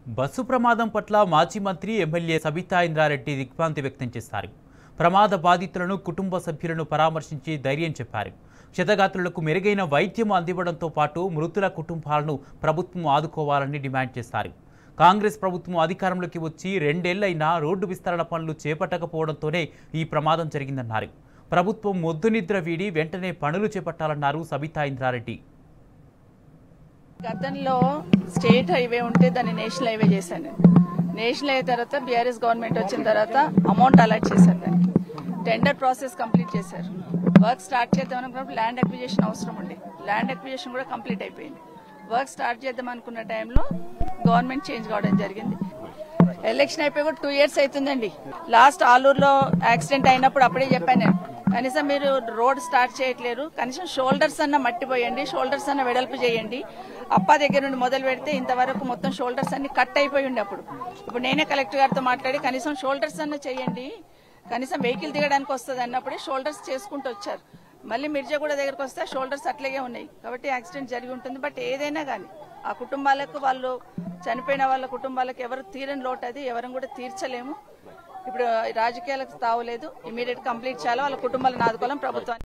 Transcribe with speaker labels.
Speaker 1: Bus ప్రమాదం పట్ల మాజీ మంత్రి ఎమ్మెల్యే సబితా ఇంద్రారెడ్డి దిగ్భ్రాంతి వ్యక్తం చేశారు. ప్రమాద బాధితులను కుటుంబ సభ్యులను పరామర్శించి ధైర్యం చెప్పారు. క్షతగాత్రులకు మెరుగైన వైద్యం అందివ్వడంతో పాటు మృతుల కుటుంబాలను ప్రభుత్వం ఆదుకోవాలని డిమాండ్ చేశారు. కాంగ్రెస్ ప్రభుత్వం అధికారంలోకి వచ్చి 2 ఏళ్లైనా రోడ్డు విస్తరణ పనులు చేపట్టకపోవడంతోనే ఈ ప్రమాదం జరిగిందన్నారు. ప్రభుత్వం మొద్దు నిద్ర వీడి వెంటనే పనులు చేపట్టాలన్నారు సబితా ఇంద్రారెడ్డి.
Speaker 2: గతంలో స్టేట్ హైవే ఉంటే దాన్ని నేషనల్ హైవే చేశాను. నేషనల్ హైవే తర్వాత బీఆర్ఎస్ గవర్నమెంట్ వచ్చిన తర్వాత అమౌంట్ అలాట్ చేశారు. దానికి టెండర్ ప్రాసెస్ కంప్లీట్ చేశారు. వర్క్ స్టార్ట్ చేద్దాం అనుకున్నప్పుడు ల్యాండ్ అక్విజిషన్ అవసరం ఉండే. ల్యాండ్ అక్విజిషన్ కూడా కంప్లీట్ అయిపోయింది. వర్క్ స్టార్ట్ చేద్దాం అనుకున్న టైంలో గవర్నమెంట్ చేంజ్ కావడం జరిగింది. ఎలక్షన్ అయిపోయి కూడా 2 years అవుతుందండి. లాస్ట్ ఆలూరులో యాక్సిడెంట్ అయినప్పుడు అప్పుడే చెప్పాను నేను, కనీసం మీరు రోడ్ స్టార్ట్ చేయట్లేరు, కనీసం షోల్డర్స్ అన్న మట్టిపోయండి, షోల్డర్స్ అన్న వెడల్పు చేయండి. అప్ప దగ్గర నుండి మొదలు పెడితే ఇంతవరకు మొత్తం షోల్డర్స్ అన్ని కట్ అయిపోయి ఉండే. ఇప్పుడు నేనే కలెక్టర్ గారితో మాట్లాడి కనీసం షోల్డర్స్ అన్న చేయండి, కనీసం వెహికల్ దిగడానికి వస్తుంది అన్నప్పుడే షోల్డర్స్ చేసుకుంటూ వచ్చారు. మళ్ళీ మిర్జాగూడ దగ్గరకు వస్తే షోల్డర్స్ అట్లాగే ఉన్నాయి కాబట్టి యాక్సిడెంట్ జరిగి ఉంటుంది. బట్ ఏదైనా కానీ ఆ కుటుంబాలకు, వాళ్ళు చనిపోయిన వాళ్ళ కుటుంబాలకు ఎవరు తీరని లోటు, అది ఎవరు కూడా తీర్చలేము. ఇప్పుడు రాజకీయాలకు తావులేదు. ఇమీడియట్ కంప్లీట్ చేయాలి, వాళ్ళ కుటుంబాలను ఆదుకోవాలని ప్రభుత్వాన్ని